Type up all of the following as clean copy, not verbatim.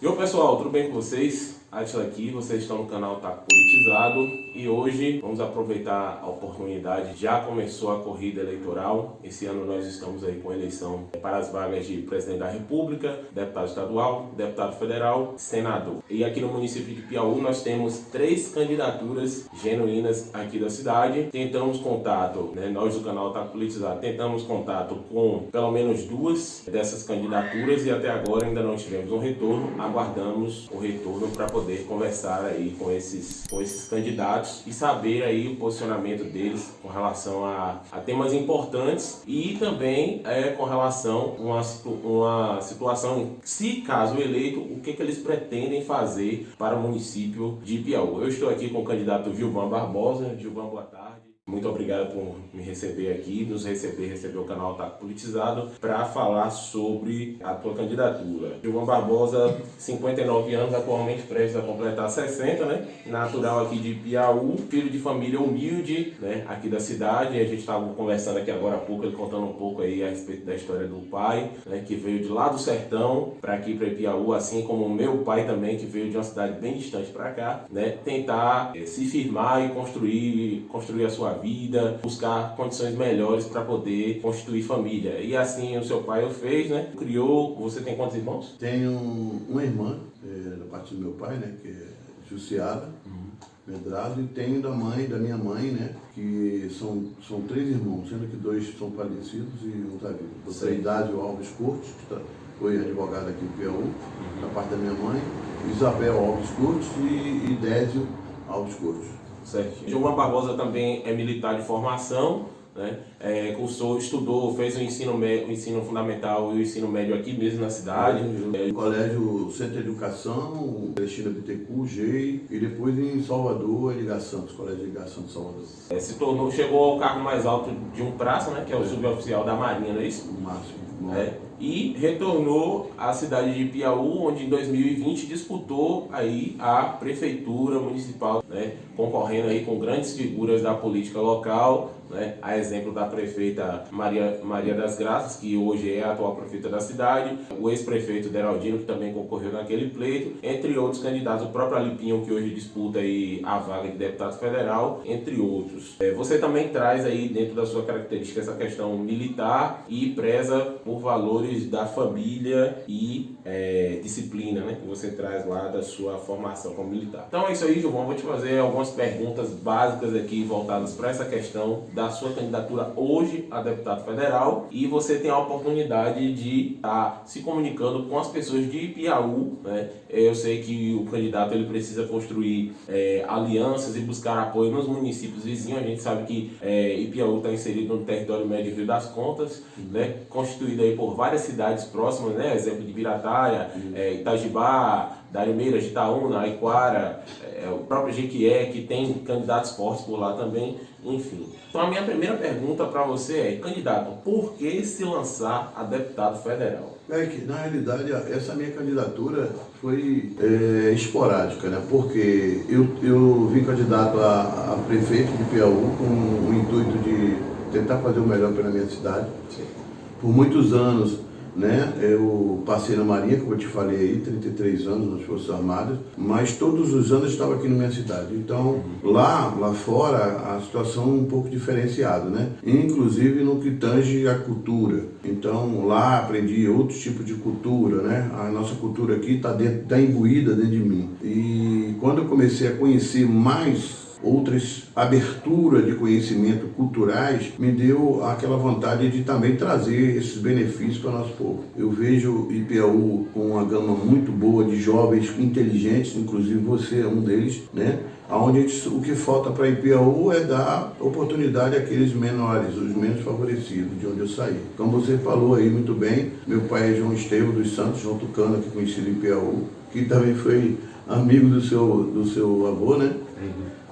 E ô pessoal, tudo bem com vocês? Atila aqui, vocês estão no canal Taco Politizado e hoje vamos aproveitar a oportunidade. Já começou a corrida eleitoral, esse ano nós estamos aí com a eleição para as vagas de presidente da República, deputado estadual, deputado federal, senador. E aqui no município de Piauí nós temos 3 candidaturas genuínas aqui da cidade. Tentamos contato, nós do canal Taco Politizado, tentamos contato com pelo menos 2 dessas candidaturas e até agora ainda não tivemos um retorno. Aguardamos o retorno para poder conversar aí com esses candidatos e saber aí o posicionamento deles com relação a temas importantes e também com relação a uma situação, se caso eleito, o que eles pretendem fazer para o município de Piauí. Eu estou aqui com o candidato Gilvan Barbosa. Gilvan, boa tarde. Muito obrigado por me receber aqui, receber o canal Taco Politizado para falar sobre a tua candidatura. Gilvan Barbosa, 59 anos, atualmente prestes a completar 60, Natural aqui de Piauí, filho de família humilde, aqui da cidade. A gente estava conversando aqui agora há pouco, ele contando um pouco aí a respeito da história do pai, que veio de lá do sertão para aqui para Piauí, assim como o meu pai também, que veio de uma cidade bem distante para cá, tentar se firmar e construir a sua vida, buscar condições melhores para poder constituir família. E assim o seu pai o fez, Criou. Você tem quantos irmãos? Tenho uma irmã, da parte do meu pai, que é Jussiara Medrado, e tenho da minha mãe, que são 3 irmãos, sendo que 2 são falecidos e um está vivo. Doutora Idádio Alves Curtis, que foi advogada aqui em Piauí, da parte da minha mãe, Isabel Alves Curtis e Désio Alves Curtis. Certo. Gilvan Barbosa também é militar de formação, estudou, fez o ensino fundamental e o ensino médio aqui mesmo na cidade. Colégio Centro de Educação, Cristina Bittencourt, GEI, e depois em Salvador, Edgar Santos, Colégio Edgar Santos Salvador. Chegou ao cargo mais alto de um praça, que é o suboficial da Marinha, não é isso? O máximo. E retornou à cidade de Piauí, onde em 2020 disputou aí a prefeitura municipal, concorrendo aí com grandes figuras da política local, a exemplo da prefeita Maria das Graças, que hoje é a atual prefeita da cidade, o ex-prefeito Deraldino, que também concorreu naquele pleito, entre outros candidatos, o próprio Alipinho, que hoje disputa aí a vaga de deputado federal, entre outros. Você também traz aí dentro da sua característica essa questão militar e preza por valores da família e disciplina, que você traz lá da sua formação como militar. Então é isso aí, Gilvan. Vou te fazer algumas perguntas básicas aqui voltadas para essa questão da sua candidatura hoje a deputado federal, e você tem a oportunidade de estar se comunicando com as pessoas de Piauí, Eu sei que o candidato ele precisa construir alianças e buscar apoio nos municípios vizinhos. A gente sabe que Piauí está inserido no território médio Rio das Contas, constituído aí por várias cidades próximas, exemplo de Birataia, Itajibá, Darimeira, Itaúna, Aiquara, o próprio Jequié, que tem candidatos fortes por lá também, enfim. Então a minha primeira pergunta para você é, candidato, por que se lançar a deputado federal? Que na realidade essa minha candidatura foi esporádica, porque eu vim candidato a prefeito de Piauí com o intuito de tentar fazer o melhor pela minha cidade. Sim. Por muitos anos, eu passei na Marinha, como eu te falei aí, 33 anos nas Forças Armadas, mas todos os anos eu estava aqui na minha cidade. Então, lá fora, a situação é um pouco diferenciada, Inclusive no que tange a cultura. Então, lá aprendi outros tipos de cultura, A nossa cultura aqui está imbuída dentro de mim. E quando eu comecei a conhecer mais outras aberturas de conhecimento culturais, me deu aquela vontade de também trazer esses benefícios para o nosso povo. Eu vejo Piauí com uma gama muito boa de jovens inteligentes, inclusive você é um deles, Onde o que falta para Piauí é dar oportunidade àqueles menores, os menos favorecidos, de onde eu saí. Como você falou aí muito bem, meu pai é João Estevam dos Santos, João Tucano, que conhecido em Piauí, que também foi amigo do seu avô,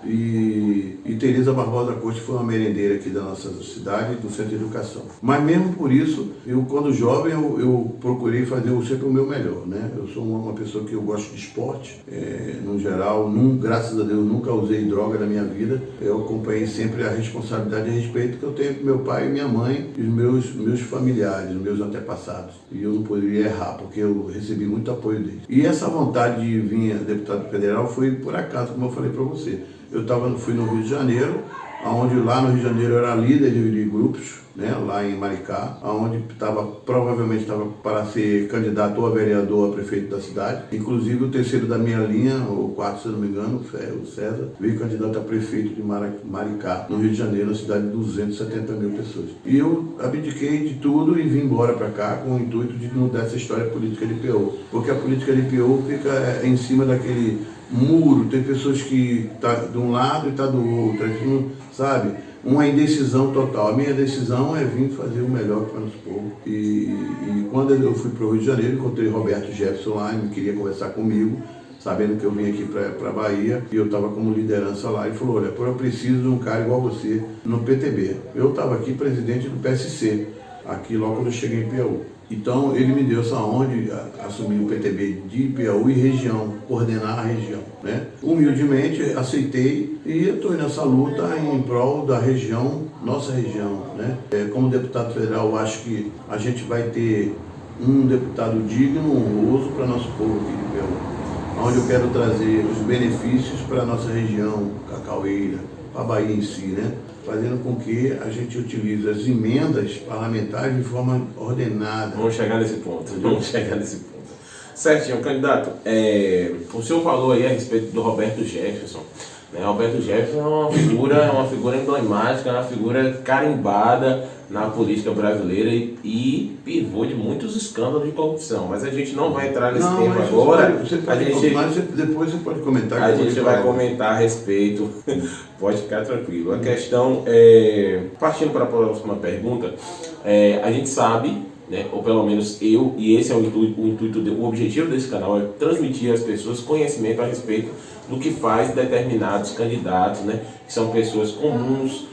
e Tereza Barbosa Costa foi uma merendeira aqui da nossa cidade, do Centro de Educação. Mas mesmo por isso, quando jovem, eu procurei fazer sempre o meu melhor, né? Eu sou uma pessoa que eu gosto de esporte, no geral, graças a Deus nunca usei droga na minha vida. Eu acompanhei sempre a responsabilidade e respeito que eu tenho com meu pai e minha mãe e os meus familiares, os meus antepassados. E eu não poderia errar, porque eu recebi muito apoio deles. E essa vontade de vir a deputado federal foi por acaso, como eu falei para você. Fui no Rio de Janeiro, onde lá no Rio de Janeiro eu era líder de grupos, né, lá em Maricá, onde provavelmente estava para ser candidato ou a vereador ou a prefeito da cidade. Inclusive o terceiro da minha linha, o quarto, se eu não me engano, o César, veio candidato a prefeito de Maricá, no Rio de Janeiro, na cidade de 270 mil pessoas. E eu abdiquei de tudo e vim embora para cá com o intuito de mudar essa história política de PO. Porque a política de PO fica em cima daquele muro, tem pessoas que tá de um lado e tá do outro, a gente não sabe, uma indecisão total. A minha decisão é vir fazer o melhor para o nosso povo. E quando eu fui para o Rio de Janeiro, encontrei Roberto Jefferson lá, ele queria conversar comigo, sabendo que eu vim aqui para Bahia, e eu estava como liderança lá, e falou, olha, eu preciso de um cara igual você no PTB. Eu estava aqui presidente do PSC, aqui logo quando eu cheguei em Piauí. Então ele me deu essa honra de assumir o PTB de Piauí e região, coordenar a região, né? Humildemente aceitei e estou nessa luta em prol da região, nossa região, né? Como deputado federal, eu acho que a gente vai ter um deputado digno, honroso para nosso povo aqui de Piauí, onde eu quero trazer os benefícios para a nossa região, Cacaueira, para a Bahia em si, né? Fazendo com que a gente utilize as emendas parlamentares de forma ordenada. Vamos chegar nesse ponto. Certinho, candidato. O senhor falou aí a respeito do Roberto Jefferson. Roberto Jefferson é uma figura emblemática, uma figura carimbada na política brasileira e pivô de muitos escândalos de corrupção. Mas a gente não vai entrar nesse tema agora. Depois você pode comentar. A gente vai comentar a respeito. Pode ficar tranquilo. A questão partindo para a próxima pergunta, a gente sabe, né, ou pelo menos eu, e esse é o objetivo desse canal, é transmitir às pessoas conhecimento a respeito do que faz determinados candidatos, né, que são pessoas comuns,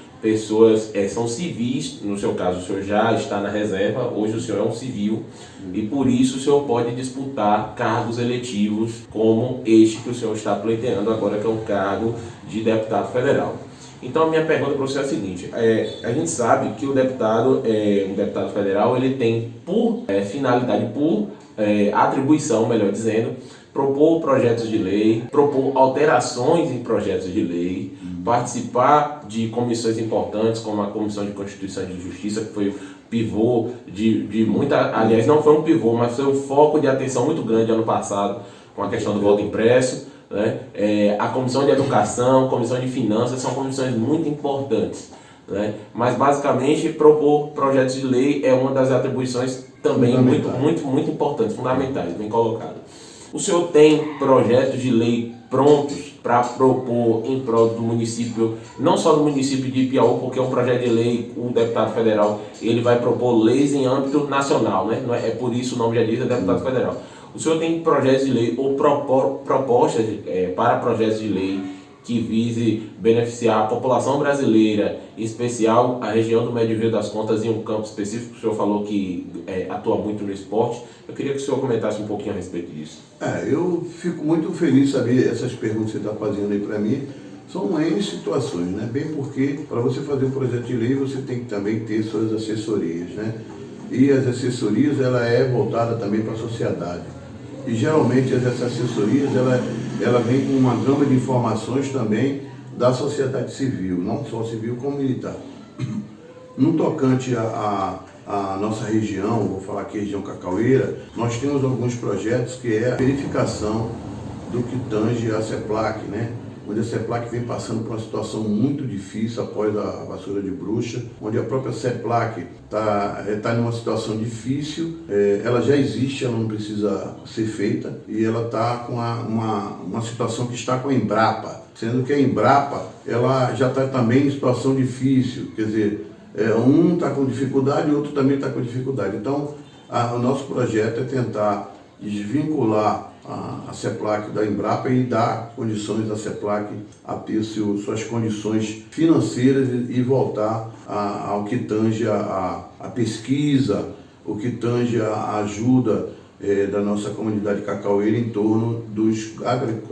são civis. No seu caso, o senhor já está na reserva, hoje o senhor é um civil, e por isso o senhor pode disputar cargos eletivos como este que o senhor está pleiteando agora, que é o cargo de deputado federal. Então a minha pergunta para o senhor é a seguinte, a gente sabe que um deputado federal, ele tem por finalidade, por atribuição, melhor dizendo, propor projetos de lei, propor alterações em projetos de lei, participar de comissões importantes, como a Comissão de Constituição e de Justiça, que foi pivô de muita... Aliás, não foi um pivô, mas foi um foco de atenção muito grande ano passado, com a questão do voto impresso, né? A Comissão de Educação, Comissão de Finanças, são comissões muito importantes, né? Mas basicamente propor projetos de lei é uma das atribuições também muito importantes, fundamentais, bem colocado. O senhor tem projetos de lei prontos para propor em prol do município, não só do município de Piauí, porque é um projeto de lei, o deputado federal, ele vai propor leis em âmbito nacional, né? É por isso o nome já diz, é deputado federal. O senhor tem projetos de lei ou propostas para projetos de lei que vise beneficiar a população brasileira, em especial a região do Médio Rio das Contas, em um campo específico? O senhor falou que atua muito no esporte. Eu queria que o senhor comentasse um pouquinho a respeito disso. Eu fico muito feliz de saber essas perguntas que você está fazendo aí para mim. São N situações, né? Bem porque para você fazer um projeto de lei você tem que também ter suas assessorias, né? E as assessorias, ela é voltada também para a sociedade. E geralmente essas assessorias, ela vem com uma gama de informações também da sociedade civil, não só civil como militar. No tocante à nossa região, vou falar aqui região Cacaueira, nós temos alguns projetos que é a verificação do que tange a CEPLAC, né? Onde a CEPLAC vem passando por uma situação muito difícil após a vassoura de bruxa, onde a própria CEPLAC está numa situação difícil, ela já existe, ela não precisa ser feita, e ela está com uma situação que está com a Embrapa, sendo que a Embrapa ela já está também em situação difícil, quer dizer, um está com dificuldade e o outro também está com dificuldade. Então, o nosso projeto é tentar desvincular a CEPLAC da Embrapa e dar condições da CEPLAC a ter suas condições financeiras e voltar ao que tange a pesquisa, o que tange a ajuda da nossa comunidade cacaueira em torno dos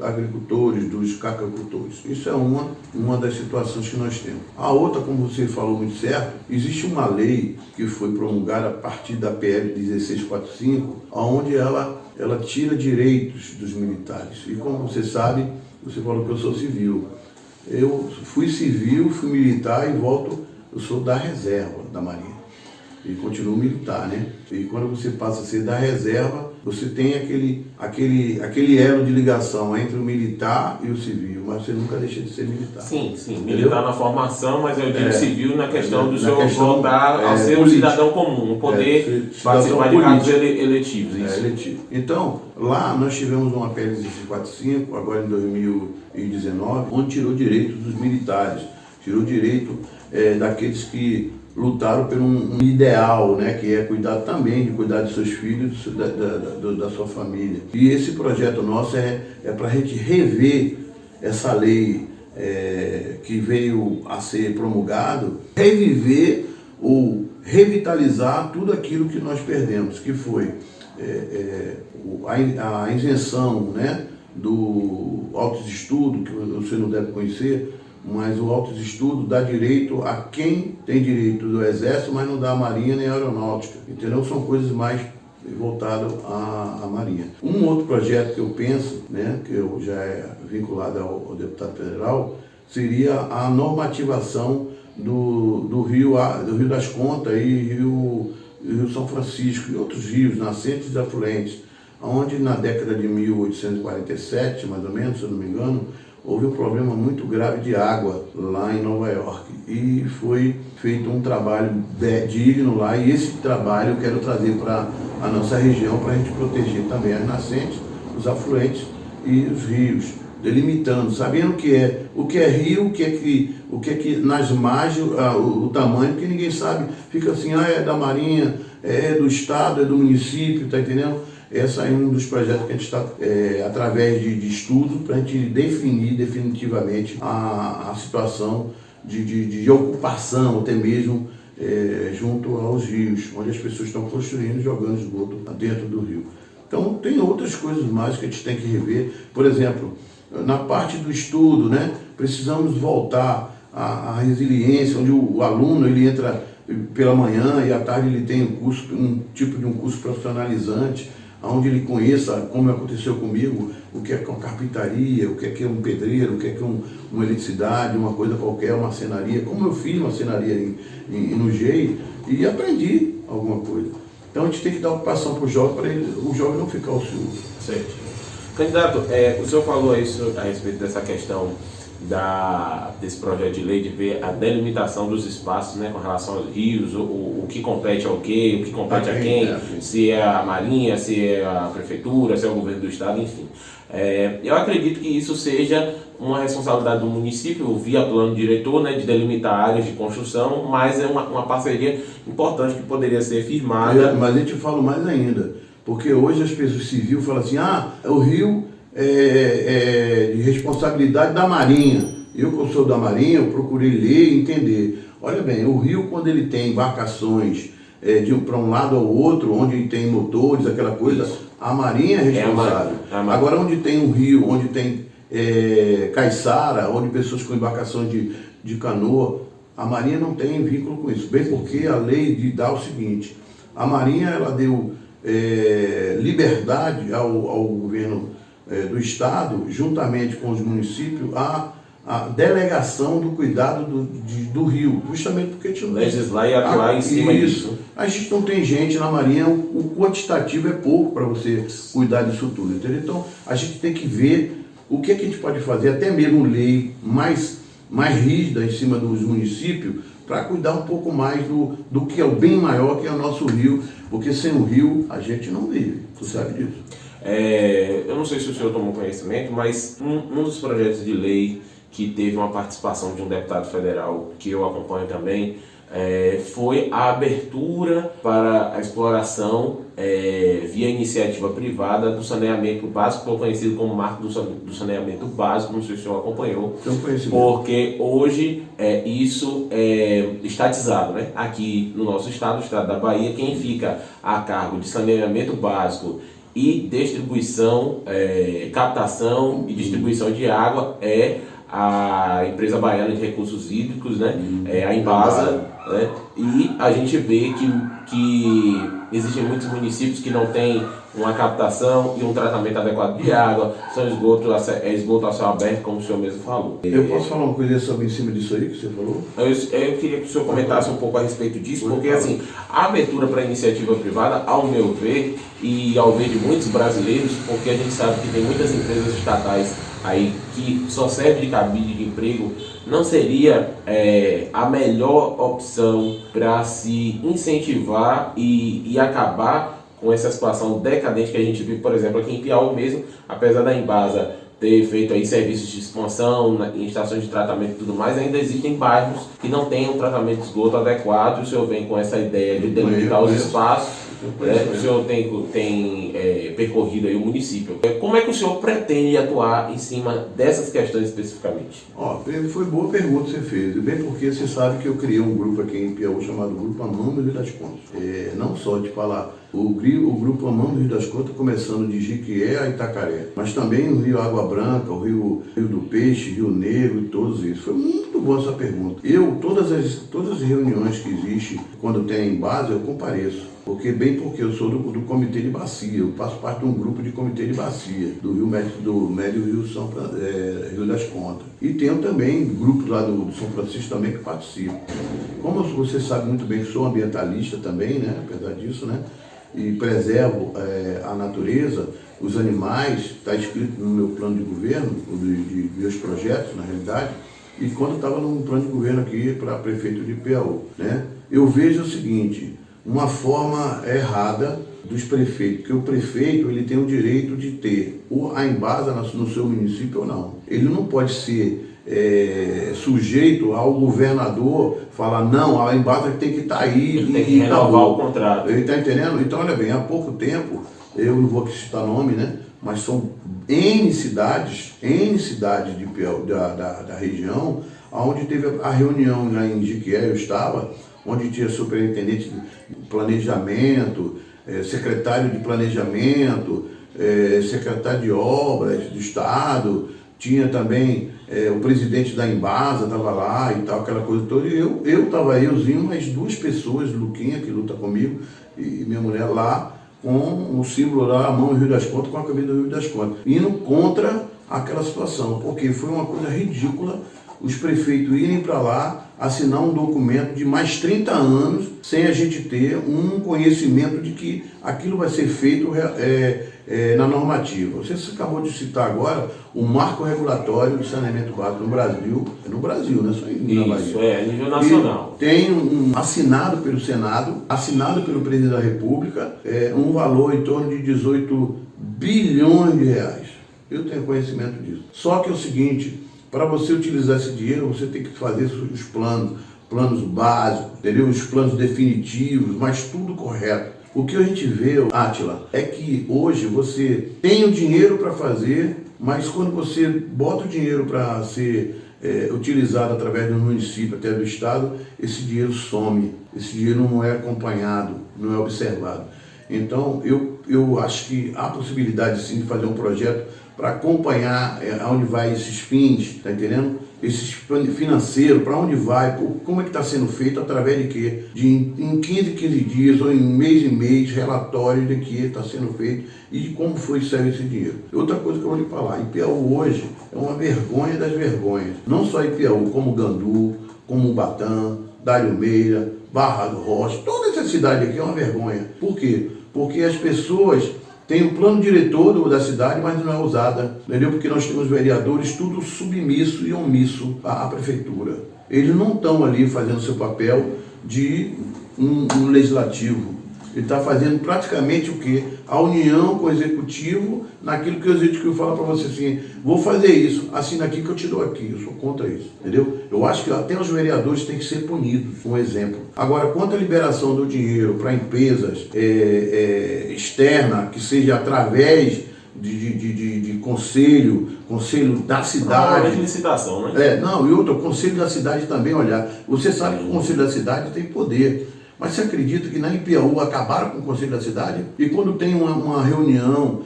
agricultores, dos cacaucultores. Isso é uma das situações que nós temos. A outra, como você falou muito certo, existe uma lei que foi promulgada a partir da PL 1645, onde ela tira direitos dos militares. E como você sabe, você falou que eu sou civil. Eu fui civil, fui militar e eu sou da reserva da Marinha. E continuo militar, né? E quando você passa a ser da reserva, você tem aquele elo de ligação entre o militar e o civil, mas você nunca deixa de ser militar. Sim, militar na formação, mas eu digo civil na questão do senhor voltar a ser um cidadão comum, poder participar de cargos eletivos. Isso. Eletivo. Então, lá nós tivemos uma PL 1645, agora em 2019, onde tirou direito dos militares, tirou direito daqueles que lutaram por um ideal, né, que é cuidar de seus filhos, da sua família. E esse projeto nosso é para a gente rever essa lei que veio a ser promulgado, reviver ou revitalizar tudo aquilo que nós perdemos, que foi a isenção, né, do autoestudo, que você não deve conhecer, mas o autoestudo dá direito a quem tem direito do Exército, mas não dá a Marinha nem a Aeronáutica, entendeu? São coisas mais voltadas à Marinha. Um outro projeto que eu penso, né, que eu já é vinculado ao deputado federal, seria a normativação do Rio das Contas e Rio São Francisco e outros rios, nascentes e afluentes, onde na década de 1847, mais ou menos, se eu não me engano, houve um problema muito grave de água lá em Nova York e foi feito um trabalho digno lá, e esse trabalho eu quero trazer para a nossa região para a gente proteger também as nascentes, os afluentes e os rios, delimitando, sabendo o que é rio, o que é que nas margens, o tamanho, porque ninguém sabe, fica assim, é da Marinha, é do Estado, é do município, tá entendendo? Esse é um dos projetos que a gente está, através de estudo, para a gente definir definitivamente a situação de ocupação, até mesmo junto aos rios, onde as pessoas estão construindo e jogando esgoto dentro do rio. Então, tem outras coisas mais que a gente tem que rever. Por exemplo, na parte do estudo, né, precisamos voltar à resiliência, onde o aluno ele entra pela manhã e à tarde ele tem um tipo de curso profissionalizante, onde ele conheça, como aconteceu comigo, o que é uma carpintaria, o que é um pedreiro, o que é uma eletricidade, uma coisa qualquer, uma marcenaria. Como eu fiz marcenaria no GEI e aprendi alguma coisa. Então a gente tem que dar ocupação para o jovem, para o jovem não ficar ocioso. Certo. Candidato, o senhor falou isso a respeito dessa questão desse projeto de lei, de ver a delimitação dos espaços, né, com relação aos rios, o que compete ao quê, o que compete a quem, se é a Marinha, se é a Prefeitura, se é o governo do Estado, enfim. Eu acredito que isso seja uma responsabilidade do município, via plano diretor, né, de delimitar áreas de construção, mas é uma parceria importante que poderia ser firmada. Mas eu te falo mais ainda, porque hoje as pessoas civis falam assim, o rio de responsabilidade da Marinha. Eu, que sou da Marinha, eu procurei ler e entender. Olha bem, o rio, quando ele tem embarcações para um lado ao outro, onde tem motores, aquela coisa, a Marinha é responsável. Agora, onde tem um rio, onde tem caiçara, onde pessoas com embarcações de canoa, a Marinha não tem vínculo com isso. Bem porque a lei dá o seguinte, a Marinha ela deu liberdade ao governo do Estado, juntamente com os municípios, a delegação do cuidado do rio, justamente porque a gente não legislar e atuar em cima disso. A gente não tem gente na Marinha, o quantitativo é pouco para você cuidar disso tudo, entendeu? Então, a gente tem que ver o que a gente pode fazer, até mesmo lei mais rígida em cima dos municípios, para cuidar um pouco mais do que é o bem maior, que é o nosso rio, porque sem o rio a gente não vive, tu sabe disso. Eu não sei se o senhor tomou conhecimento, mas um dos projetos de lei que teve uma participação de um deputado federal, que eu acompanho também, foi a abertura para a exploração via iniciativa privada do saneamento básico, foi conhecido como marco do saneamento básico, não sei se o senhor acompanhou, porque hoje isso é estatizado, né? Aqui no nosso estado, o estado da Bahia, quem fica a cargo de saneamento básico e distribuição, captação e distribuição de água é a Empresa Baiana de Recursos Hídricos, né? A Embasa, né? E a gente vê que existem muitos municípios que não têm uma captação e um tratamento adequado de água, são esgoto a céu aberto, como o senhor mesmo falou. Eu posso falar uma coisa sobre em cima disso aí que você falou? Eu queria que o senhor comentasse um pouco a respeito disso, porque assim, a abertura para a iniciativa privada, ao meu ver, e ao ver de muitos brasileiros, porque a gente sabe que tem muitas empresas estatais aí que só serve de cabide de emprego, não seria a melhor opção para se incentivar e acabar com essa situação decadente que a gente vive, por exemplo, aqui em Piauí mesmo, apesar da Embasa ter feito aí serviços de expansão em estações de tratamento e tudo mais, ainda existem bairros que não têm um tratamento de esgoto adequado, e o senhor vem com essa ideia de delimitar os espaços. O senhor tem percorrido aí o município. Como é que o senhor pretende atuar em cima dessas questões especificamente? Foi boa pergunta que você fez. Bem porque você sabe que eu criei um grupo aqui em Piauí chamado Grupo Amão do Rio das Contas. Não só de falar o Grupo Amão do Rio das Contas, começando de Jiquié a Itacaré, mas também o Rio Água Branca, o Rio do Peixe, Rio Negro e todos esses. Foi muito boa essa pergunta. Todas as reuniões que existem, quando tem base, eu compareço. Porque eu sou do comitê de bacia, eu faço parte de um grupo de comitê de bacia, do Médio Rio das Contas. E tenho também grupos lá do São Francisco também que participam. Como você sabe muito bem que sou ambientalista também, né, apesar disso, né, e preservo a natureza, os animais, está escrito no meu plano de governo, de meus projetos, na realidade, e quando estava no plano de governo aqui para prefeito de Piauí, né, eu vejo o seguinte: uma forma errada dos prefeitos, porque o prefeito ele tem o direito de ter a Embasa no seu município ou não. Ele não pode ser sujeito ao governador falar, não, a Embasa tem que estar aí. Ele tem que renovar o contrato. Ele está entendendo? Então, olha bem, há pouco tempo, eu não vou citar nome, né? Mas são N cidades de Piauí, da região, onde teve a reunião lá em Jiquié, eu estava, onde tinha superintendente de planejamento, secretário de planejamento, secretário de obras do estado, tinha também o presidente da Embasa, estava lá e tal, aquela coisa toda, e eu estava euzinho, mais duas pessoas, Luquinha, que luta comigo, e minha mulher lá, com o símbolo lá, a mão do Rio das Contas, com a camisa do Rio das Contas, indo contra aquela situação, porque foi uma coisa ridícula os prefeitos irem para lá assinar um documento de mais 30 anos sem a gente ter um conhecimento de que aquilo vai ser feito na normativa. Você acabou de citar agora o marco regulatório de saneamento básico no Brasil, né? Só na Bahia. Isso, a nível nacional. E tem assinado pelo Senado, assinado pelo presidente da República, um valor em torno de 18 bilhões de reais. Eu tenho conhecimento disso. Só que é o seguinte: para você utilizar esse dinheiro, você tem que fazer os planos básicos, entendeu? Os planos definitivos, mas tudo correto. O que a gente vê, Átila, é que hoje você tem o dinheiro para fazer, mas quando você bota o dinheiro para ser utilizado através do município, até do estado, esse dinheiro some, esse dinheiro não é acompanhado, não é observado. Então, eu acho que há possibilidade sim de fazer um projeto para acompanhar aonde vai esses fins, tá entendendo? Esses financeiros, para onde vai, como é que está sendo feito, através de quê? Em 15 dias ou em mês, relatório de que está sendo feito e de como foi serve esse dinheiro. Outra coisa que eu vou lhe falar, em Piauí hoje é uma vergonha das vergonhas. Não só em Piauí, como Gandu, como Ubatã, Dário Meira, Barra do Rocha, toda essa cidade aqui é uma vergonha. Por quê? Porque as pessoas tem o plano diretor da cidade, mas não é usada, entendeu? Porque nós temos vereadores tudo submisso e omisso à prefeitura. Eles não estão ali fazendo seu papel de um legislativo. Ele está fazendo praticamente o quê? A união com o executivo, naquilo que o executivo fala para você assim, vou fazer isso, assina aqui que eu te dou aqui. Eu sou contra isso, entendeu? Eu acho que até os vereadores têm que ser punidos, um exemplo. Agora, quanto à liberação do dinheiro para empresas externas, que seja através de conselho da cidade. De licitação, né? Não, e outro, o conselho da cidade também, olhar. Você sabe que o conselho da cidade tem poder. Mas você acredita que na Ipiaú acabaram com o conselho da cidade? E quando tem uma reunião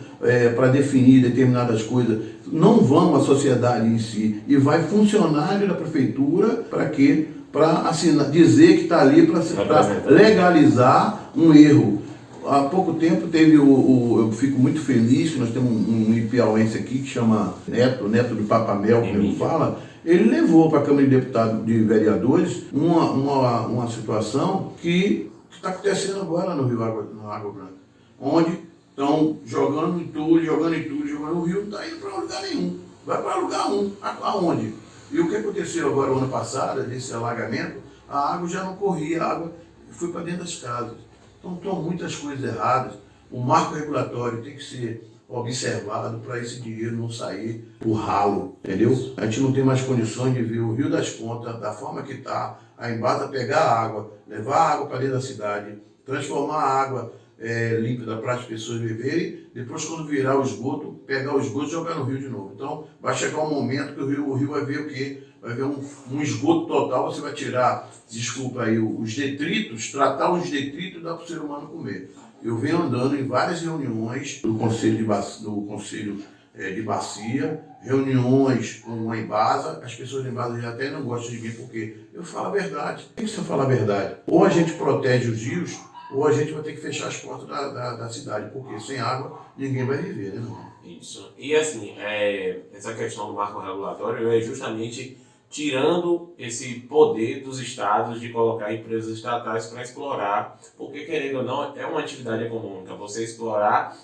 para definir determinadas coisas, não vão a sociedade em si, e vai funcionário da prefeitura para quê? Para dizer que está ali para legalizar um erro. Há pouco tempo teve eu fico muito feliz que nós temos um ipiauense aqui que chama Neto do Papamel, como ele fala. Ele levou para a Câmara de Deputados, de Vereadores, uma situação que está acontecendo agora no Água Branca, onde estão jogando entulho, o rio não está indo para lugar nenhum, vai para lugar aonde? E o que aconteceu agora o ano passado, desse alagamento, a água já não corria, a água foi para dentro das casas. Então estão muitas coisas erradas. O marco regulatório tem que ser observado para esse dinheiro não sair por ralo, entendeu? A gente não tem mais condições de ver o Rio das Contas da forma que está, a Embasa pegar a água, levar a água para dentro da cidade, transformar a água límpida para as pessoas beberem, depois quando virar o esgoto, pegar o esgoto e jogar no rio de novo. Então vai chegar um momento que o rio vai ver o quê? Vai ver um esgoto total, você vai tirar, desculpa aí, os detritos, tratar os detritos e dar para o ser humano comer. Eu venho andando em várias reuniões do Conselho de Bacia, reuniões com a Embasa, as pessoas da Embasa já até não gostam de mim porque eu falo a verdade. Tem que se falar a verdade. Ou a gente protege os rios, ou a gente vai ter que fechar as portas da cidade, porque sem água ninguém vai viver, né, irmão? Isso. E assim, essa questão do marco regulatório é justamente tirando esse poder dos estados de colocar empresas estatais para explorar, porque querendo ou não, é uma atividade econômica, você explorar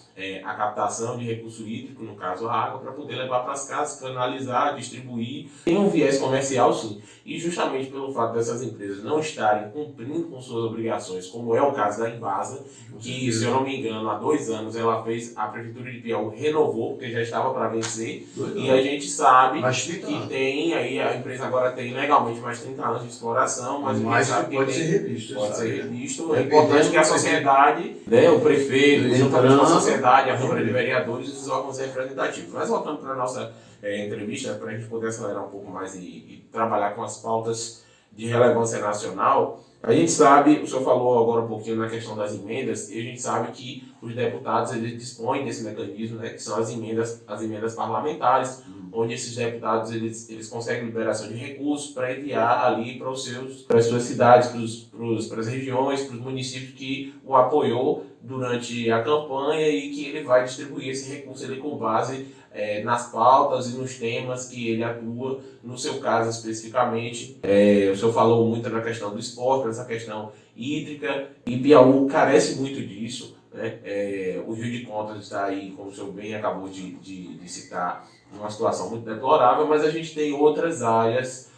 a captação de recurso hídrico, no caso a água, para poder levar para as casas, canalizar, distribuir. Tem um viés comercial, sim, e justamente pelo fato dessas empresas não estarem cumprindo com suas obrigações, como é o caso da Embasa, que, se eu não me engano, há 2 anos ela fez, a Prefeitura de Piauí renovou, porque já estava para vencer, e a gente sabe que tem, aí a empresa agora tem legalmente mais 30 anos de exploração, mas pode ser revisto. Pode ser revisto. É importante que a sociedade, o prefeito, juntamente com a sociedade, a Câmara de Vereadores e os órgãos representativos. Mas voltando para a nossa entrevista, para a gente poder acelerar um pouco mais e trabalhar com as pautas de relevância nacional, a gente sabe, o senhor falou agora um pouquinho na questão das emendas, e a gente sabe que os deputados eles dispõem desse mecanismo, né, que são as emendas parlamentares, onde esses deputados eles conseguem liberação de recursos para enviar ali para as suas cidades, para as regiões, para os municípios que o apoiou durante a campanha e que ele vai distribuir esse recurso ali com base nas pautas e nos temas que ele atua, no seu caso especificamente. O senhor falou muito na questão do esporte, nessa questão hídrica, e Piauí carece muito disso, né? O Rio de Contas está aí, como o senhor bem acabou de citar, numa situação muito deplorável, mas a gente tem outras áreas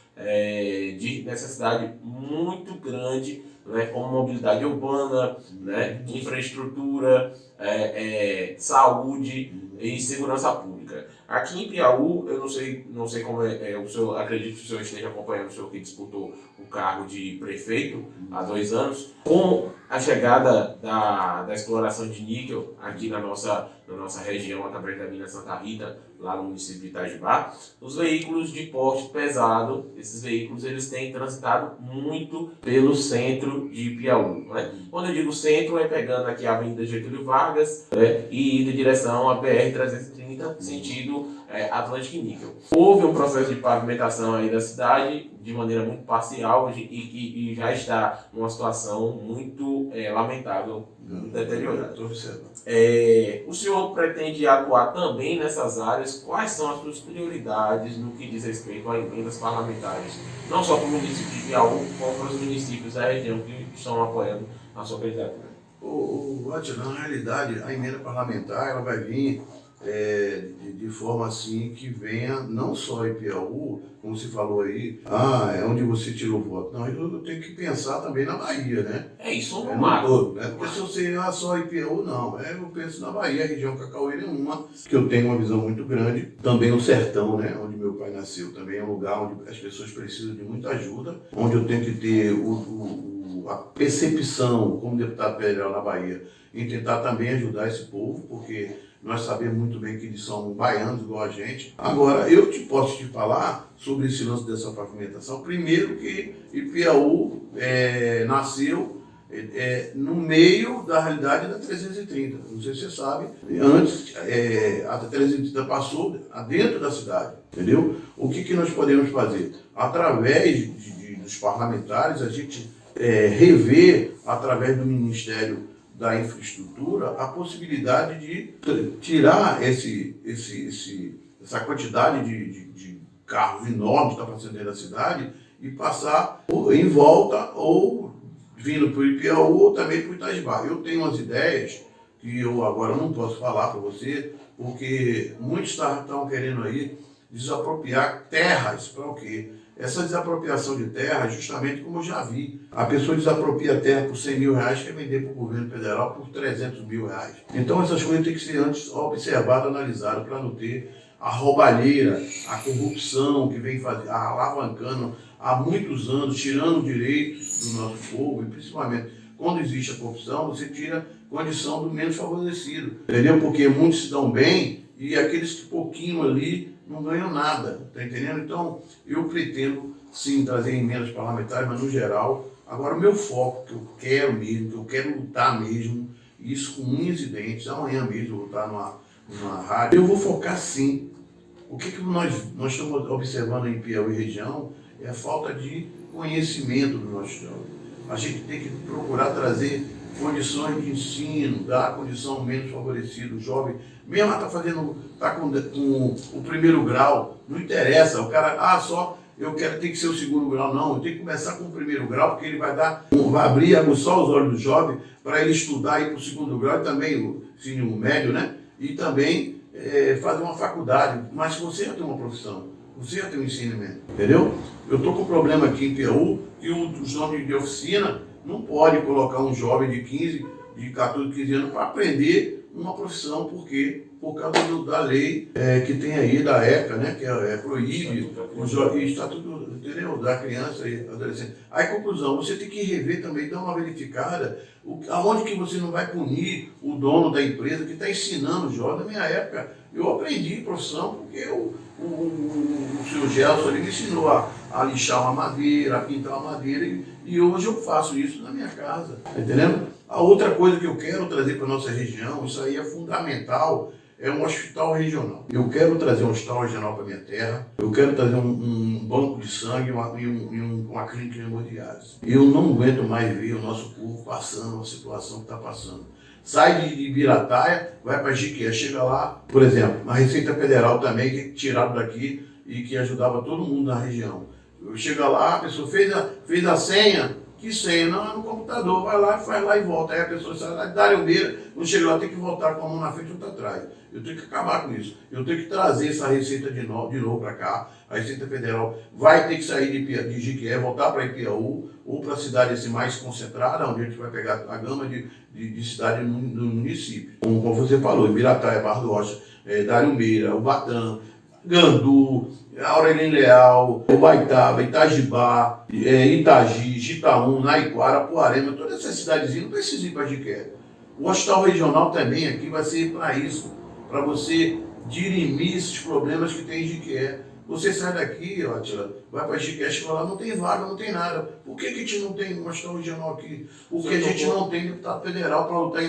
de necessidade muito grande, né, como mobilidade urbana, né, infraestrutura, saúde e segurança pública. Aqui em Piauí, eu não sei como o senhor, acredito que o senhor esteja acompanhando, o senhor que disputou o cargo de prefeito há 2 anos, com a chegada da exploração de níquel aqui na nossa região, através da mina Santa Rita, lá no município de Itajubá, os veículos de porte pesado, esses veículos eles têm transitado muito pelo centro de Piauí, né? Quando eu digo centro, é pegando aqui a Avenida Getúlio Vargas, e indo em direção à BR-330, sentido Atlântico e Níquel. Houve um processo de pavimentação aí da cidade, de maneira muito parcial, e já está numa situação muito lamentável, deteriorada. O senhor pretende atuar também nessas áreas? Quais são as suas prioridades no que diz respeito a emendas parlamentares? Não só para o município de Piauí, como para os municípios da região que estão apoiando a sua candidatura. Na realidade, a emenda parlamentar ela vai vir de forma assim que venha não só em Piauí, como se falou aí, é onde você tirou voto. Não, eu tenho que pensar também na Bahia, né? Isso no No macro. todo, né? Porque se eu sei só em Piauí, não. Eu penso na Bahia, a região Cacaueira é uma, que eu tenho uma visão muito grande. Também o sertão, né? Onde meu pai nasceu, também é um lugar onde as pessoas precisam de muita ajuda, onde eu tenho que ter a percepção, como deputado federal na Bahia, em tentar também ajudar esse povo, porque nós sabemos muito bem que eles são baianos igual a gente. Agora, eu posso te falar sobre esse lance dessa pavimentação. Primeiro que Ipiaú nasceu no meio da realidade da 330. Não sei se você sabe. Antes, a 330 passou dentro da cidade. Entendeu? O que nós podemos fazer? Através dos parlamentares, a gente rever, através do Ministério da Infraestrutura, a possibilidade de tirar essa quantidade de carros enormes que está passando dentro da cidade e passar em volta ou vindo para o Ipiaú ou também para o Itajubá. Eu tenho umas ideias que eu agora não posso falar para você, porque muitos estão querendo aí desapropriar terras para o quê? Essa desapropriação de terra, justamente como eu já vi. A pessoa desapropria a terra por 100 mil reais, quer vender para o governo federal por 300 mil reais. Então essas coisas têm que ser antes observadas, analisadas, para não ter a roubalheira, a corrupção que vem alavancando há muitos anos, tirando direitos do nosso povo, e principalmente quando existe a corrupção, você tira condição do menos favorecido. Entendeu? Porque muitos se dão bem e aqueles que pouquinho ali não ganham nada, tá entendendo? Então, eu pretendo, sim, trazer emendas parlamentares, mas no geral, agora o meu foco, que eu quero mesmo, que eu quero lutar mesmo, isso com unhas e dentes, amanhã mesmo eu vou lutar numa rádio, eu vou focar sim. O que nós estamos observando em Piauí região é a falta de conhecimento do nosso jovem. A gente tem que procurar trazer condições de ensino, dar a condição menos favorecida, o jovem, mesmo está com o primeiro grau, não interessa, o cara, tem que ser o segundo grau, não, eu tenho que começar com o primeiro grau, porque ele vai abrir, aguçar os olhos do jovem para ele estudar aí para o segundo grau e também o ensino médio, né? E também fazer uma faculdade, mas você já tem uma profissão, você já tem um ensinamento, entendeu? Eu estou com um problema aqui em Piauí e os nomes de oficina não pode colocar um jovem de 14, 15 anos para aprender uma profissão, porque por causa da lei que tem aí, da ECA, né, que proíbe o estatuto, entendeu? Da criança e adolescente. Aí, conclusão, você tem que rever também, dar uma verificada, aonde que você não vai punir o dono da empresa que está ensinando o jovem. Na minha época, eu aprendi profissão porque o senhor Gelson me ensinou a lixar uma madeira, a pintar uma madeira, e hoje eu faço isso na minha casa, tá entendendo? A outra coisa que eu quero trazer para a nossa região, isso aí é fundamental, é um hospital regional. Eu quero trazer um hospital regional para minha terra, eu quero trazer um banco de sangue e uma clínica de hemodiálise. Eu não aguento mais ver o nosso povo passando a situação que está passando. Sai de Ibirataia, vai para Jiquié, chega lá, por exemplo, a Receita Federal também, que tiraram daqui e que ajudava todo mundo na região. Chega lá, a pessoa fez a senha, que senha? Não, é no computador, vai lá, faz lá e volta. Aí a pessoa sai lá, dá beira, quando chega lá tem que voltar com a mão na frente e outra atrás. Eu tenho que acabar com isso. Eu tenho que trazer essa receita de novo para cá. A Receita Federal vai ter que sair de Jiquié, voltar para Ipiaú, ou para a cidade assim, mais concentrada, onde a gente vai pegar a gama de cidade do município. Como você falou, Ibirataia, Barra do Rocha, Darumbeira, Ubatã, Gandu, Aurelino Leal, Ubaitaba, Itajibá, Itagi, Jitaú, Naiquara, Poarema, todas essas cidadezinhas não precisam ir para Jiquié. O hospital regional também aqui vai ser para isso, para você dirimir esses problemas que tem em Jiquié. Você sai daqui, Atila, vai para Jiquié, chega lá, não tem vaga, não tem nada. Por que a gente não tem um hospital regional aqui? Porque a gente não tem deputado federal para lutar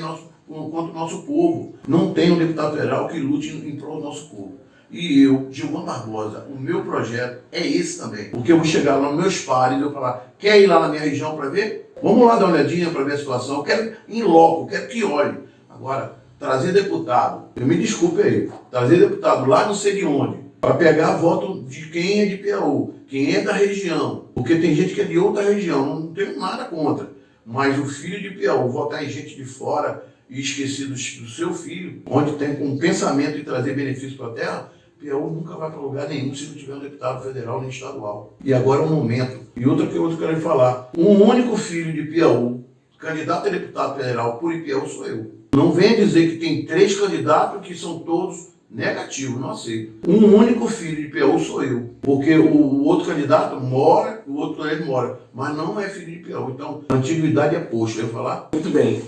contra o nosso povo. Não tem um deputado federal que lute em prol do nosso povo. E eu, Gilvan Barbosa, o meu projeto é esse também. Porque eu vou chegar lá nos meus pares e eu falar, quer ir lá na minha região para ver? Vamos lá dar uma olhadinha para ver a situação. Eu quero ir em loco, quero que olhe. Agora, trazer deputado, eu me desculpe aí, trazer deputado lá não sei de onde, para pegar voto de quem é de Piauí, quem é da região. Porque tem gente que é de outra região, não tenho nada contra. Mas o filho de Piauí votar em gente de fora, e esquecer do seu filho, onde tem com o pensamento de trazer benefício para a terra, Piauí nunca vai para lugar nenhum se não tiver um deputado federal nem estadual. E agora é o momento. E outra que eu quero falar, um único filho de Piauí, candidato a deputado federal por Piauí sou eu. Não venha dizer que tem 3 candidatos que são todos negativos, não aceito. Um único filho de Piauí sou eu. Porque o outro candidato mora, o outro ele mora, mas não é filho de Piauí. Então, a antiguidade é posto, eu ia falar? Muito bem.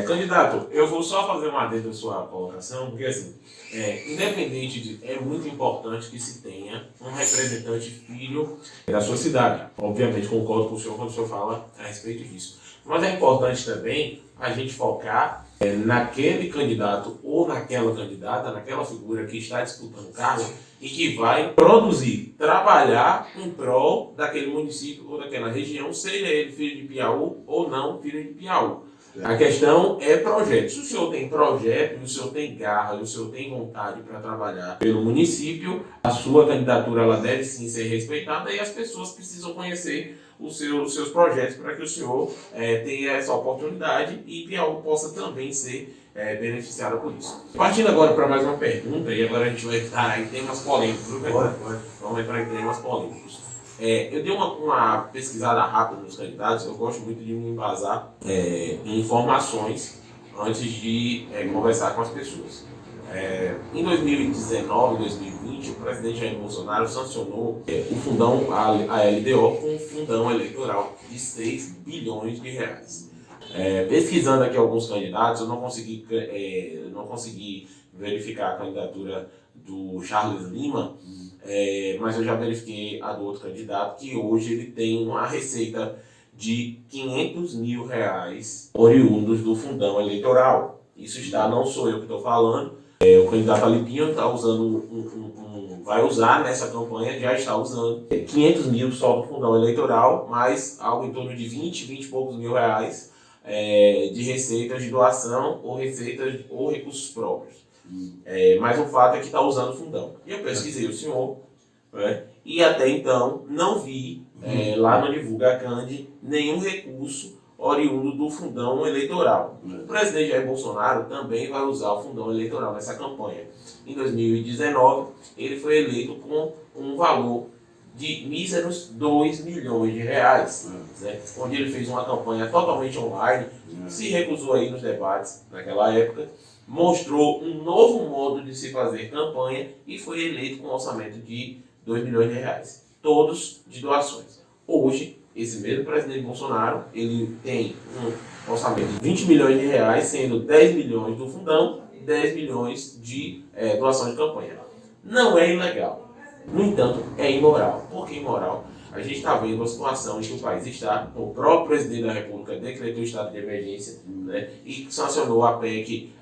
Candidato, eu vou só fazer uma adendo à sua colocação, porque assim, independente de... É muito importante que se tenha um representante filho da sua cidade. Obviamente, concordo com o senhor quando o senhor fala a respeito disso. Mas é importante também a gente focar naquele candidato ou naquela candidata, naquela figura que está disputando o cargo e que vai produzir, trabalhar em prol daquele município ou daquela região, seja ele filho de Piauí ou não filho de Piauí. A questão é projeto. Se o senhor tem projeto, e o senhor tem garra, e o senhor tem vontade para trabalhar pelo município, a sua candidatura ela deve sim ser respeitada e as pessoas precisam conhecer os seus projetos para que o senhor tenha essa oportunidade e Piauí possa também ser beneficiado por isso. Partindo agora para mais uma pergunta, e agora a gente vai entrar em temas polêmicos. Vamos entrar em temas polêmicos. Eu dei uma pesquisada rápida nos candidatos, eu gosto muito de me embasar em informações antes de conversar com as pessoas. Em 2019 e 2020, o presidente Jair Bolsonaro sancionou o fundão, a LDO, com um fundão eleitoral de 6 bilhões de reais. Pesquisando aqui alguns candidatos, eu não consegui verificar a candidatura do Charles Lima, mas eu já verifiquei a do outro candidato, que hoje ele tem uma receita de 500 mil reais oriundos do fundão eleitoral. Isso está, não sou eu que estou falando, o candidato Alipinho está usando vai usar nessa campanha, já está usando 500 mil só do fundão eleitoral, mais algo em torno de 20 e poucos mil reais de receitas de doação ou receitas ou recursos próprios. Mas o fato é que está usando o fundão. E eu pesquisei o senhor, e até então não vi lá no Divulga Candi nenhum recurso oriundo do fundão eleitoral. O presidente Jair Bolsonaro também vai usar o fundão eleitoral nessa campanha. Em 2019, ele foi eleito com um valor de míseros 2 milhões de reais, onde ele fez uma campanha totalmente online, se recusou aí nos debates naquela época, mostrou um novo modo de se fazer campanha e foi eleito com um orçamento de 2 milhões de reais, todos de doações. Hoje, esse mesmo presidente Bolsonaro, ele tem um orçamento de 20 milhões de reais, sendo 10 milhões do fundão e 10 milhões de doação de campanha. Não é ilegal. No entanto, é imoral. Por que imoral? A gente está vendo a situação em que o país está, o próprio presidente da República decretou o estado de emergência, e sancionou a PEC,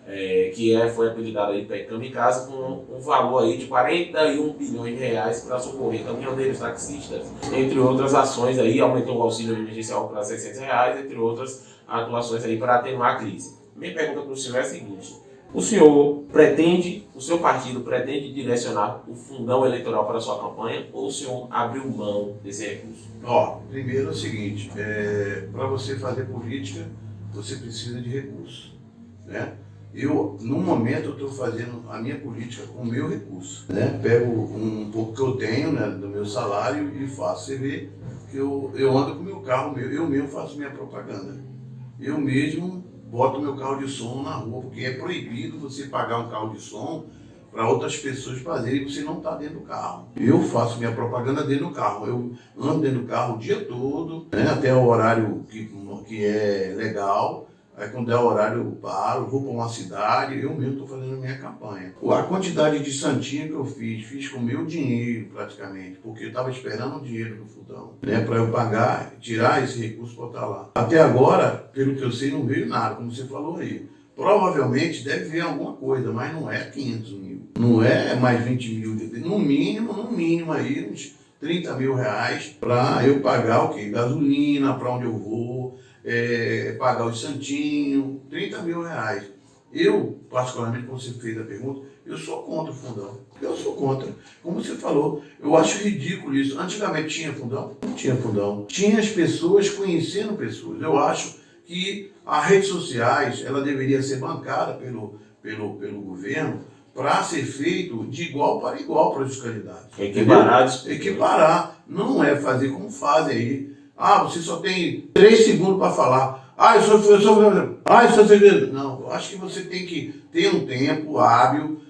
foi apelidada de PEC Kamikaze, com um valor aí de 41 bilhões de reais para socorrer caminhoneiros, taxistas, entre outras ações aí, aumentou o auxílio emergencial para 600 reais, entre outras atuações aí para atenuar a crise. Minha pergunta para o senhor é a seguinte: o seu partido pretende direcionar o fundão eleitoral para a sua campanha ou o senhor abriu mão desse recurso? Primeiro é o seguinte, para você fazer política, você precisa de recurso, no momento, eu estou fazendo a minha política com o meu recurso, Pego um pouco que eu tenho, do meu salário e faço. Você vê que eu ando com o meu carro, eu mesmo faço minha propaganda. Eu mesmo boto meu carro de som na rua, porque é proibido você pagar um carro de som para outras pessoas fazerem e você não está dentro do carro. Eu faço minha propaganda dentro do carro. Eu ando dentro do carro o dia todo, até o horário que é legal. Aí quando der o horário eu paro, vou para uma cidade, eu mesmo estou fazendo a minha campanha. A quantidade de santinha que eu fiz com o meu dinheiro praticamente, porque eu estava esperando o dinheiro do fundão, para eu pagar, tirar esse recurso para estar lá. Até agora, pelo que eu sei, não veio nada, como você falou aí. Provavelmente deve vir alguma coisa, mas não é 500 mil, não é mais 20 mil, no mínimo aí uns 30 mil reais para eu pagar o quê? Gasolina, para onde eu vou, pagar os santinhos, 30 mil reais. Eu, particularmente, como você fez a pergunta, eu sou contra o fundão. Eu sou contra. Como você falou, eu acho ridículo isso. Antigamente tinha fundão? Não tinha fundão. Tinha as pessoas conhecendo pessoas. Eu acho que as redes sociais ela deveria ser bancada pelo governo para ser feito de igual para igual para os candidatos. Equiparados. Equiparar. Não é fazer como fazem aí. Ah, você só tem 3 segundos para falar. Ah, eu sou... Ah, eu sou... Não, eu acho que você tem que ter um tempo hábil.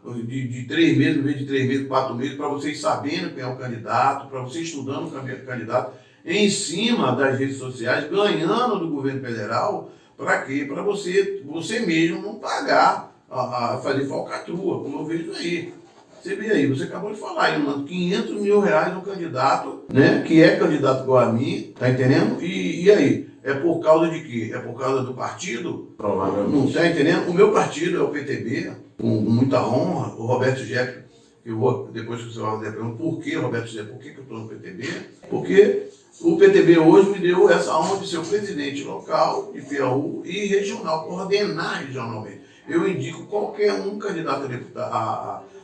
De 3 meses, em vez de 3 meses, 4 meses, para vocês sabendo quem é o candidato, para vocês estudando o candidato em cima das redes sociais, ganhando do governo federal. Para quê? Para você mesmo não pagar a fazer falcatrua, como eu vejo aí. Você vê aí, você acabou de falar, ele manda 500 mil reais um candidato, né, que é candidato igual a mim, tá entendendo? E aí? É por causa de quê? É por causa do partido? Provavelmente. Não tá entendendo? O meu partido é o PTB, com muita honra, o Roberto Jefferson, eu vou, depois que você vai fazer a pergunta, por que, Roberto Jefferson, por que eu estou no PTB? Porque o PTB hoje me deu essa honra de ser o presidente local de Piauí e regional, coordenar regionalmente. Eu indico qualquer um candidato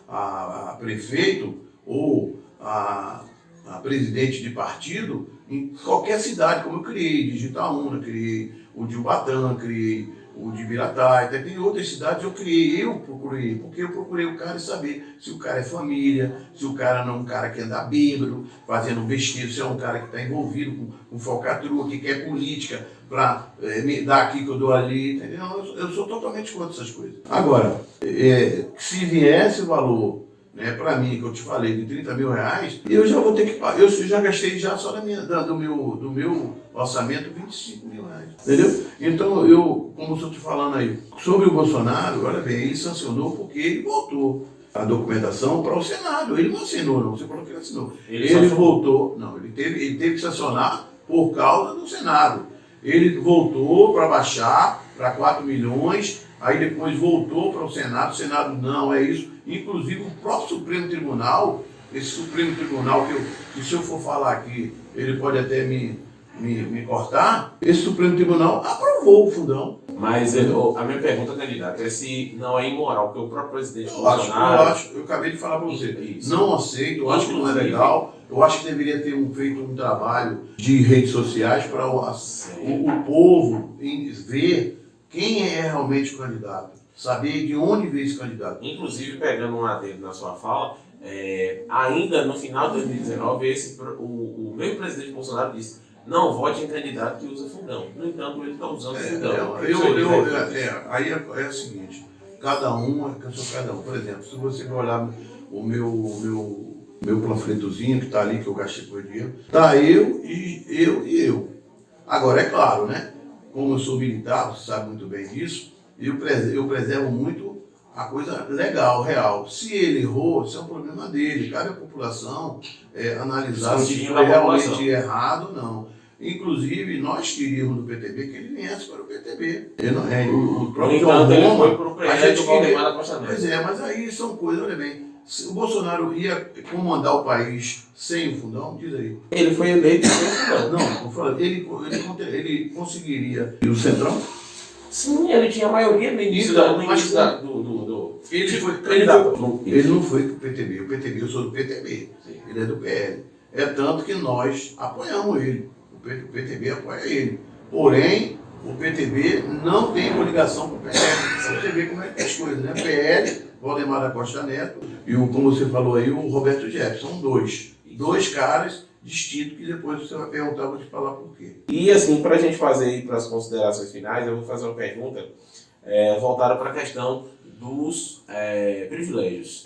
a prefeito ou a presidente de partido em qualquer cidade, como eu criei, de Itaúna, criei o de Ubatã, criei o de Biratá, tem outras cidades eu procurei, porque eu procurei o cara e saber se o cara é família, se o cara não é um cara que anda bêbado, fazendo besteira, se é um cara que está envolvido com falcatrua, que quer política para me dar aqui que eu dou ali, entendeu? Eu sou totalmente contra essas coisas. Agora, se viesse o valor, né, para mim, que eu te falei, de 30 mil reais, eu já vou ter que pagar. Eu já gastei já só do meu orçamento 25 mil reais. Entendeu? Então, como eu estou te falando aí, sobre o Bolsonaro, olha bem, ele sancionou porque ele voltou a documentação para o Senado. Ele não assinou, não. Você falou que ele assinou. Ele voltou, não, ele teve que sancionar por causa do Senado. Ele voltou para baixar para 4 milhões, aí depois voltou para o Senado não, é isso. Inclusive o próprio Supremo Tribunal, esse Supremo Tribunal, que se eu for falar aqui, ele pode até me cortar, esse Supremo Tribunal aprovou o fundão. Mas a minha pergunta, candidato, é se não é imoral, porque o próprio presidente Bolsonaro... Eu acabei de falar para você, isso. Não aceito, eu acho que não é legal, eu acho que deveria ter feito um trabalho de redes sociais para o povo ver quem é realmente o candidato, saber de onde veio esse candidato. Inclusive, pegando um adendo na sua fala, ainda no final de 2019, o mesmo presidente Bolsonaro disse: não vote em candidato que usa fundão. No entanto, ele está usando fundão. Aí é o seguinte, cada um. Por exemplo, se você for olhar o meu panfletozinho que está ali, que eu gastei por dinheiro, está eu. Agora, é claro, né? Como eu sou militar, você sabe muito bem disso, eu preservo muito a coisa legal, real. Se ele errou, isso é um problema dele. Cabe à população analisar se foi realmente errado ou não. Inclusive, nós queríamos do PTB que ele viesse para o PTB. O próprio João Roma, a gente queria. Pois é, mas aí são coisas, olha bem, se o Bolsonaro ia comandar o país sem o fundão, diz aí. Ele foi eleito sem fundão. Não, eu falo, ele conseguiria. E o Centrão? Sim, ele tinha a maioria no início Ele não foi pro PTB. O PTB, eu sou do PTB. Sim. Ele é do PL. É tanto que nós apoiamos ele. O PTB apoia ele. Porém, o PTB não tem coligação com o PL. Você vê como é que é as coisas, né? PL, Valdemar da Costa Neto e como você falou aí, o Roberto Jefferson. São dois caras distintos que depois você vai perguntar, eu vou te falar por quê. E assim, para a gente fazer aí para as considerações finais, eu vou fazer uma pergunta voltada para a questão dos privilégios.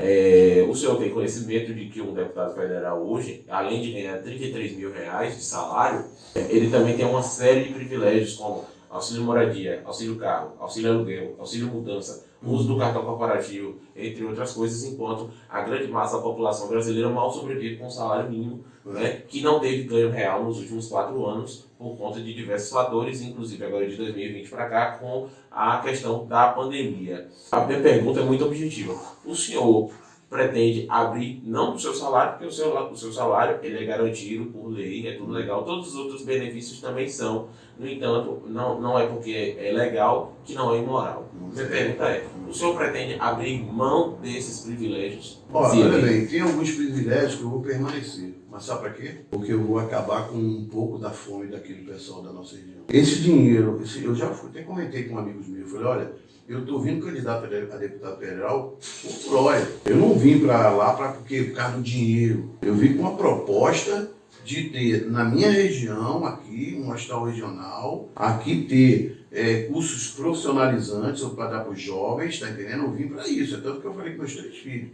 O senhor tem conhecimento de que um deputado federal hoje, além de ganhar 33 mil reais de salário, ele também tem uma série de privilégios como auxílio moradia, auxílio carro, auxílio aluguel, auxílio mudança, uso do cartão corporativo, entre outras coisas, enquanto a grande massa da população brasileira mal sobrevive com um salário mínimo, né, que não teve ganho real nos últimos 4 anos por conta de diversos fatores, inclusive agora de 2020 para cá, com a questão da pandemia. A minha pergunta é muito objetiva. O senhor pretende abrir não do seu salário, porque o seu salário ele é garantido por lei, é tudo legal, todos os outros benefícios também são. No entanto, não é porque é legal que não é imoral. Minha pergunta é, o senhor pretende abrir mão desses privilégios? Olha bem, tem alguns privilégios que eu vou permanecer. Mas sabe para quê? Porque eu vou acabar com um pouco da fome daquele pessoal da nossa região. Esse dinheiro, eu já até comentei com amigos meus, falei, olha, eu estou vindo candidato a deputado federal por glória. Eu não vim para lá por causa do dinheiro. Eu vim com uma proposta de ter na minha região, aqui, um hospital regional, aqui ter cursos profissionalizantes para dar para os jovens, tá entendendo? Eu vim para isso. É tanto que eu falei com meus 3 filhos,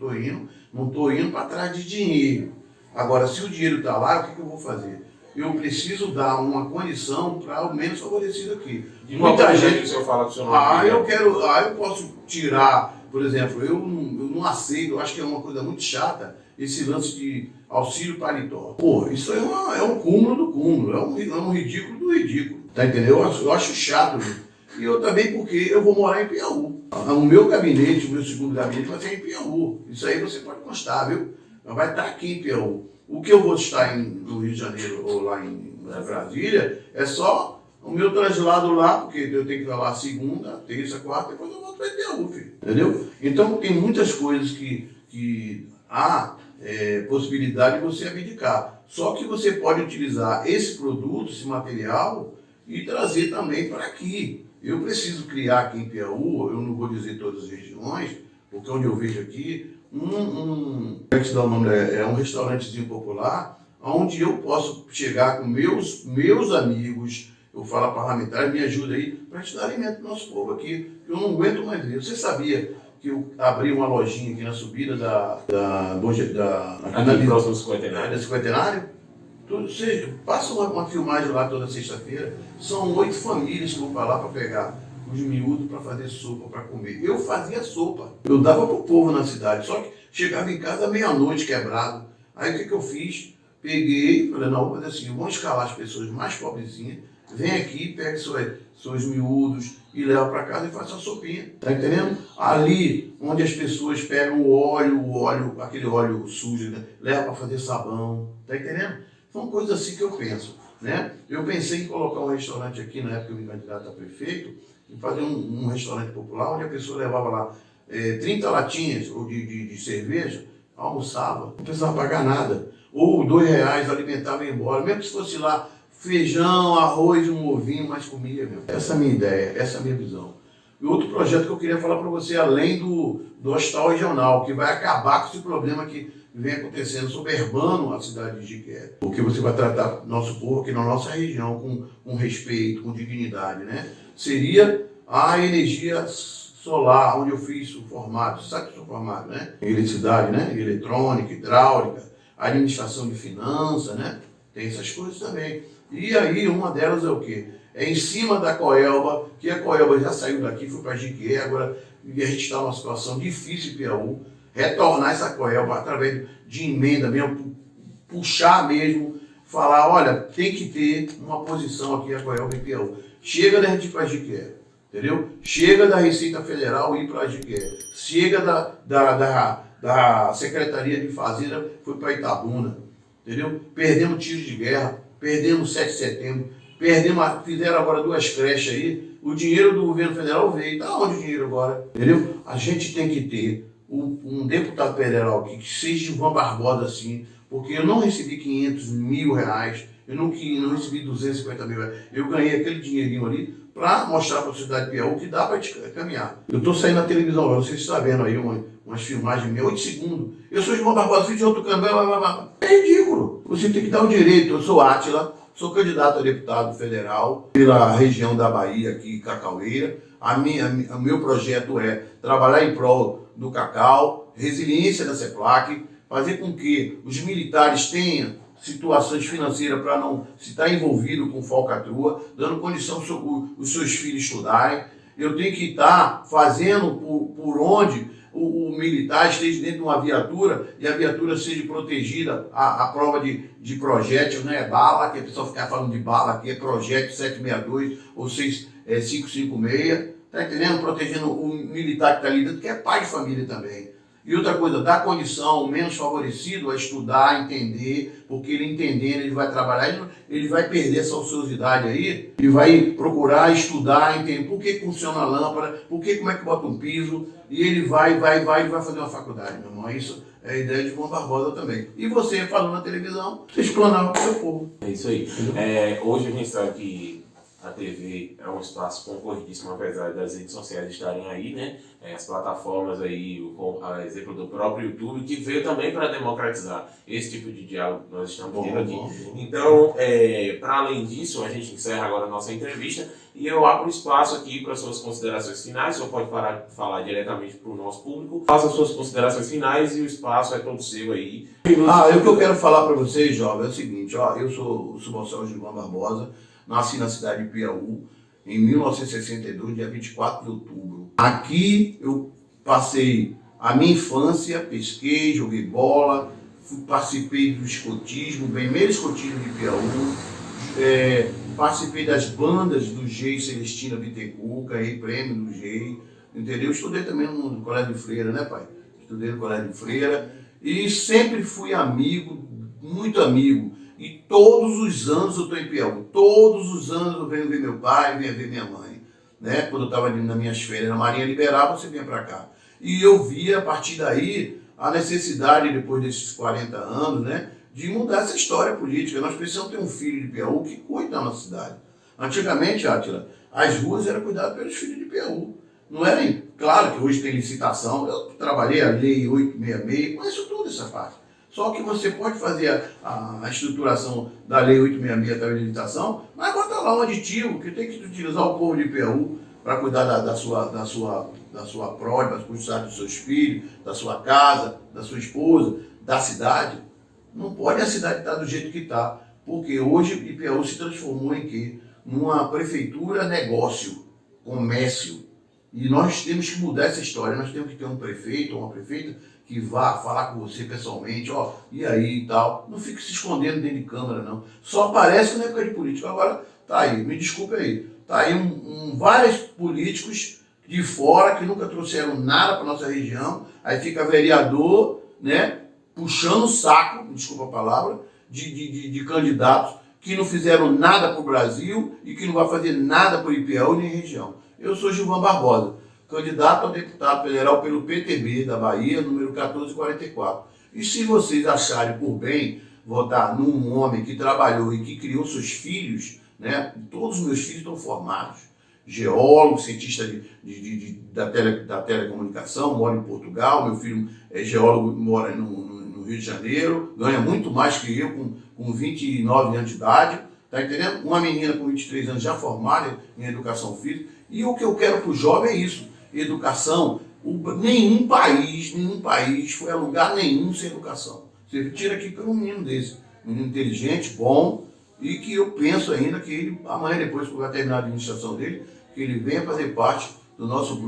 não estou indo para trás de dinheiro. Agora, se o dinheiro está lá, o que eu vou fazer? Eu preciso dar uma condição para o menos favorecido aqui. Muita gente que o senhor fala que o senhor não eu posso tirar, por exemplo, eu não aceito, eu acho que é uma coisa muito chata, esse lance de auxílio paletó. Pô, isso aí é um cúmulo do cúmulo, é um ridículo do ridículo. Tá entendendo? Eu acho chato, viu? E eu também porque eu vou morar em Piauí. O meu gabinete, o meu segundo gabinete vai ser em Piauí. Isso aí você pode constar, viu? Vai estar aqui em Piauí. O que eu vou estar no Rio de Janeiro ou lá em Brasília é só o meu traslado lá, porque eu tenho que ir lá segunda, terça, quarta, depois eu volto para Piauí, filho. Entendeu? Então tem muitas coisas que há possibilidade de você abdicar. Só que você pode utilizar esse produto, esse material, e trazer também para aqui. Eu preciso criar aqui em Piauí, eu não vou dizer todas as regiões, porque onde eu vejo aqui, como é que se dá o nome? É um restaurantezinho popular, onde eu posso chegar com meus amigos, eu falo parlamentares, me ajuda aí, para te dar alimento para o nosso povo aqui. Eu não aguento mais ver. Você sabia que eu abri uma lojinha aqui na subida aqui próximo do Cinquentenário? Você passa uma filmagem lá toda sexta-feira, são 8 famílias que vão para lá para pegar os miúdos para fazer sopa, para comer. Eu fazia sopa, eu dava para o povo na cidade, só que chegava em casa meia-noite quebrado. Aí o que eu fiz? Peguei, falei, não, vou fazer assim, vamos escalar as pessoas mais pobrezinhas, vem aqui, pega seus miúdos e leva para casa e faça a sopinha, tá entendendo? Ali, onde as pessoas pegam o óleo, aquele óleo sujo, né? Leva para fazer sabão, tá entendendo? São coisas assim que eu penso, né? Eu pensei em colocar um restaurante aqui, na época que eu me candidato a prefeito, e fazer um restaurante popular, onde a pessoa levava lá 30 latinhas ou de cerveja, almoçava, não precisava pagar nada. Ou R$2 alimentava e ia embora, mesmo que fosse lá feijão, arroz, um ovinho, mas comia, meu. Essa é a minha ideia, essa é a minha visão. E outro projeto que eu queria falar para você, além do hospital regional, que vai acabar com esse problema que vem acontecendo soberbando a cidade de Jiqué. Porque você vai tratar nosso povo aqui na nossa região com respeito, com dignidade, né? Seria a energia solar, onde eu fiz o formato, você sabe que eu sou formado, né? Em eletricidade, né? Eletrônica, hidráulica, administração de finanças, né? Tem essas coisas também. E aí, uma delas é o quê? É em cima da Coelba, que a Coelba já saiu daqui, foi para Jiqué, agora a gente está numa situação difícil em Piauí, retornar essa Coelba através de emenda mesmo, puxar mesmo, falar, olha, tem que ter uma posição aqui a Coelba em Piauí. Chega da gente ir para Jiqué, entendeu? Chega da Receita Federal ir para Jiqué. Chega da Secretaria de Fazenda, foi para Itabuna, entendeu? Perdemos tiros de guerra, perdemos 7 de setembro, fizeram agora 2 creches aí, o dinheiro do governo federal veio, tá onde o dinheiro agora? Entendeu? A gente tem que ter um deputado federal aqui, que seja Ivan Barbosa assim, porque eu não recebi 500 mil reais, eu não recebi 250 mil reais, eu ganhei aquele dinheirinho ali para mostrar para a sociedade de Piauí que dá para caminhar. Eu estou saindo na televisão agora, você está vendo aí umas filmagens minhas, 8 segundos, eu sou Ivan Barbosa, filho de outro câmbio, é ridículo, você tem que dar o direito, eu sou Átila, sou candidato a deputado federal pela região da Bahia, aqui, Cacaueira. O meu projeto é trabalhar em prol do cacau, resiliência da CEPLAC, fazer com que os militares tenham situações financeiras para não se estar envolvido com falcatrua, dando condição para os seus filhos estudarem. Eu tenho que estar fazendo por onde o militar esteja dentro de uma viatura e a viatura seja protegida à prova de projétil, não é bala, que a pessoa fica falando de bala aqui, é projétil 762 ou 556, tá entendendo? Protegendo o militar que está ali dentro, que é pai de família também. E outra coisa, dar condição ao menos favorecido a estudar, a entender, porque ele entendendo, ele vai trabalhar, ele vai perder essa ociosidade aí, e vai procurar estudar, entender por que funciona a lâmpada, como é que bota um piso, e ele vai fazer uma faculdade, meu irmão. Isso é a ideia de João Barbosa também. E você, falando na televisão, você explanava para o seu povo. É isso aí. Hoje a gente sabe que a TV é um espaço concorridíssimo, apesar das redes sociais estarem aí, né? As plataformas aí, a exemplo do próprio YouTube, que veio também para democratizar esse tipo de diálogo que nós estamos tendo aqui. Então, para além disso, a gente encerra agora a nossa entrevista e eu abro espaço aqui para suas considerações finais. O senhor pode falar diretamente para o nosso público. Faça suas considerações finais e o espaço é todo seu aí. O que eu quero falar para vocês, jovem, é o seguinte, eu sou o Subvalsão Gilvan Barbosa, nasci na cidade de Piauí, em 1962, dia 24 de outubro. Aqui eu passei a minha infância, pesquei, joguei bola, participei do escotismo, primeiro escotismo de Piauí, participei das bandas do GEI Celestina Bittencourt, ganhei prêmio do GEI, entendeu? Estudei também no Colégio de Freira, né, pai? Estudei no Colégio de Freira e sempre fui amigo, muito amigo. E todos os anos eu estou em Piauí, todos os anos eu venho ver meu pai, venho ver minha mãe. Né? Quando eu estava ali nas minhas férias na Marinha Liberal, você vinha para cá. E eu via, a partir daí, a necessidade, depois desses 40 anos, né, de mudar essa história política. Nós precisamos ter um filho de Piauí que cuide da nossa cidade. Antigamente, Átila, as ruas eram cuidadas pelos filhos de Piauí. Não era, claro que hoje tem licitação, eu trabalhei a Lei 866, conheço toda essa parte. Só que você pode fazer a estruturação da Lei 866 através de licitação, mas bota lá um aditivo que tem que utilizar o povo de Piauí para cuidar da sua prole, para cuidar dos seus filhos, da sua casa, da sua esposa, da cidade. Não pode a cidade estar do jeito que está, porque hoje Piauí se transformou em quê? Numa prefeitura negócio, comércio. E nós temos que mudar essa história, nós temos que ter um prefeito ou uma prefeita que vá falar com você pessoalmente, e aí e tal. Não fique se escondendo dentro de câmera, não. Só aparece na época de política. Agora, tá aí, me desculpe aí. Tá aí vários políticos de fora que nunca trouxeram nada para nossa região, aí fica vereador, né, puxando o saco, me desculpa a palavra, de candidatos que não fizeram nada para o Brasil e que não vai fazer nada para o Piauí nem região. Eu sou Gilvan Barbosa, candidato a deputado federal pelo PTB da Bahia, número 1444. E se vocês acharem por bem votar num homem que trabalhou e que criou seus filhos, né? Todos os meus filhos estão formados, geólogo, cientista da telecomunicação, mora em Portugal, meu filho é geólogo, mora no Rio de Janeiro, ganha muito mais que eu, com 29 anos de idade, tá entendendo? Uma menina com 23 anos já formada em educação física. E o que eu quero para o jovem é isso, educação. Nenhum país foi a lugar nenhum sem educação. Você tira aqui pelo menino desse, menino inteligente, bom, e que eu penso ainda que ele, amanhã depois, que vai terminar a administração dele, que ele venha fazer parte do nosso grupo.